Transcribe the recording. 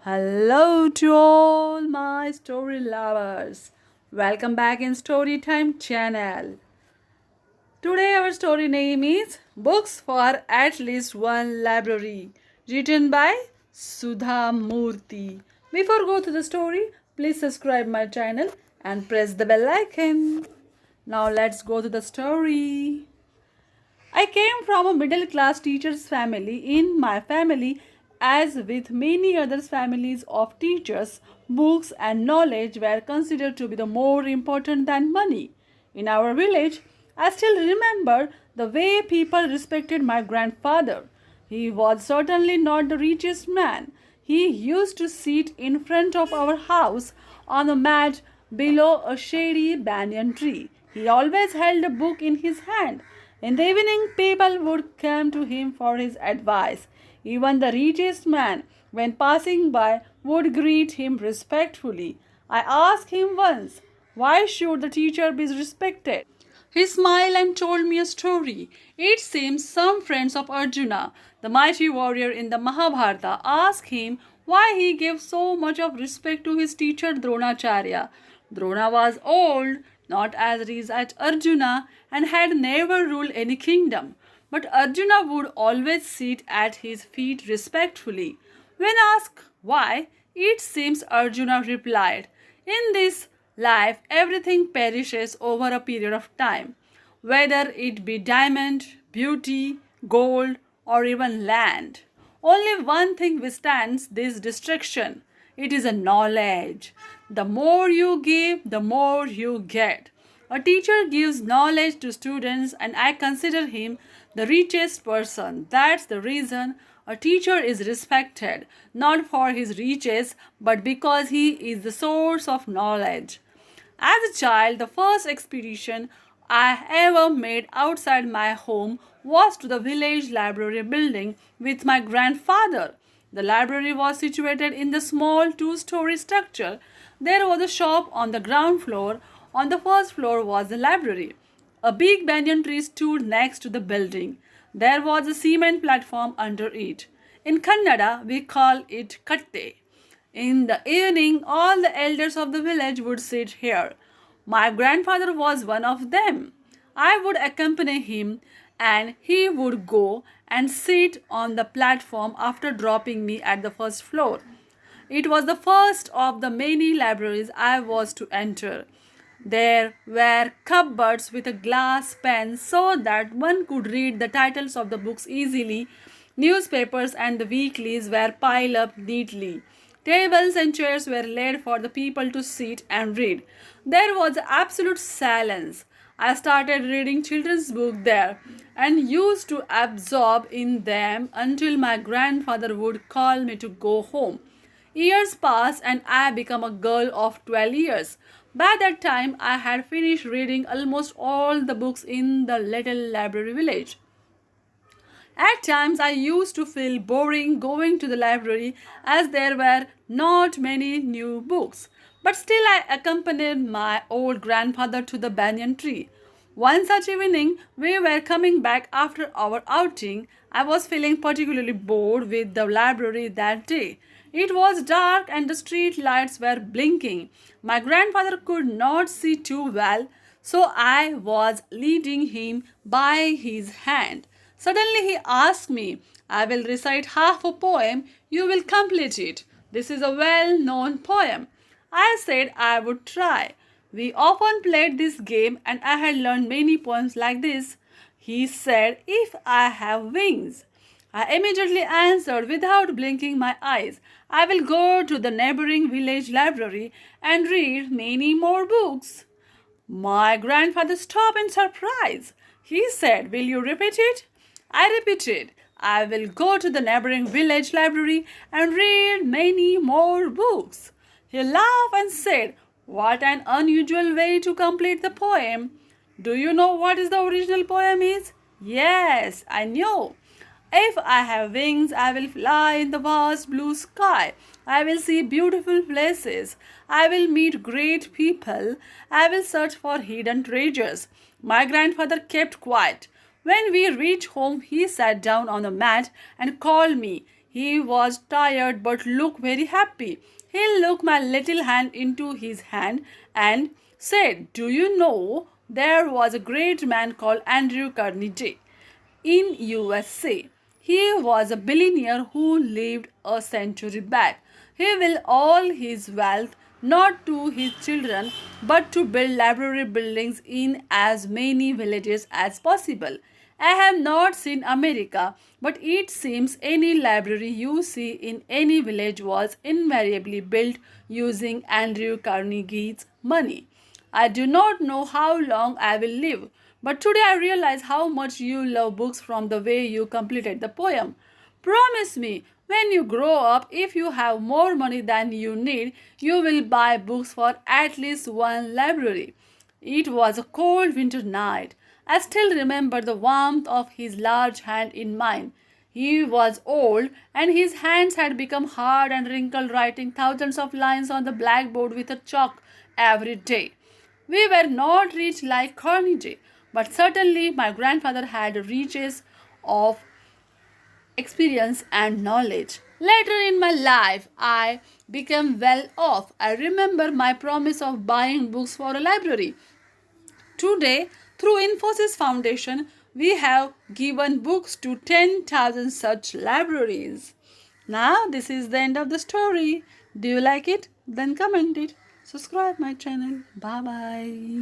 Hello to all my story lovers. Welcome back in Storytime channel. Today our story name is Books for at least one library, written by Sudha Murty. Before go to the story, please subscribe my channel and press the bell icon. Now let's go to the story. I came from a middle class teacher's family. In my family, as with many other families of teachers, books and knowledge were considered to be the more important than money. In our village, I still remember the way people respected my grandfather. He was certainly not the richest man. He used to sit in front of our house on a mat below a shady banyan tree. He always held a book in his hand. In the evening, people would come to him for his advice. Even the richest man, when passing by, would greet him respectfully. I asked him once, why should the teacher be respected? He smiled and told me a story. It seems some friends of Arjuna, the mighty warrior in the Mahabharata, asked him why he gave so much of respect to his teacher Dronacharya. Drona was old, not as rich as Arjuna, and had never ruled any kingdom. But Arjuna would always sit at his feet respectfully. When asked why, it seems Arjuna replied, in this life, everything perishes over a period of time, whether it be diamond, beauty, gold, or even land. Only one thing withstands this destruction. It is a knowledge. The more you give, the more you get. A teacher gives knowledge to students, and I consider him the richest person. That's the reason a teacher is respected, not for his riches, but because he is the source of knowledge. As a child, the first expedition I ever made outside my home was to the village library building with my grandfather. The library was situated in the small two-story structure. There was a shop on the ground floor. On the first floor was the library. A big banyan tree stood next to the building. There was a cement platform under it. In Kannada, we call it katte. In the evening, all the elders of the village would sit here. My grandfather was one of them. I would accompany him, and he would go and sit on the platform after dropping me at the first floor. It was the first of the many libraries I was to enter. There were cupboards with a glass pen so that one could read the titles of the books easily. Newspapers and the weeklies were piled up neatly. Tables and chairs were laid for the people to sit and read. There was absolute silence. I started reading children's books there and used to absorb in them until my grandfather would call me to go home. Years passed and I became a girl of 12 years. By that time, I had finished reading almost all the books in the little library village. At times, I used to feel boring going to the library as there were not many new books. But still, I accompanied my old grandfather to the banyan tree. One such evening, we were coming back after our outing. I was feeling particularly bored with the library that day. It was dark and the street lights were blinking. My grandfather could not see too well, so I was leading him by his hand. Suddenly he asked me, I will recite half a poem, you will complete it. This is a well known poem. I said I would try. We often played this game and I had learned many poems like this. He said, if I have wings. I immediately answered without blinking my eyes, I will go to the neighboring village library and read many more books. My grandfather stopped in surprise. He said, will you repeat it? I repeated, I will go to the neighboring village library and read many more books. He laughed and said, what an unusual way to complete the poem. Do you know what is the original poem is? Yes, I know. If I have wings, I will fly in the vast blue sky. I will see beautiful places. I will meet great people. I will search for hidden treasures. My grandfather kept quiet. When we reached home, he sat down on the mat and called me. He was tired but looked very happy. He looked my little hand into his hand and said, "Do you know there was a great man called Andrew Carnegie in USA. He was a billionaire who lived a century back. He will all his wealth not to his children but to build library buildings in as many villages as possible. I have not seen America, but it seems any library you see in any village was invariably built using Andrew Carnegie's money. I do not know how long I will live, but today I realize how much you love books from the way you completed the poem. Promise me, when you grow up, if you have more money than you need, you will buy books for at least one library. It was a cold winter night. I still remember the warmth of his large hand in mine. He was old, and his hands had become hard and wrinkled, writing thousands of lines on the blackboard with a chalk every day. We were not rich like Carnegie, but certainly my grandfather had riches of experience and knowledge. Later in my life, I became well off. I remember my promise of buying books for a library. Today, through Infosys Foundation, we have given books to 10,000 such libraries. Now, this is the end of the story. Do you like it? Then comment it. Subscribe my channel. Bye bye.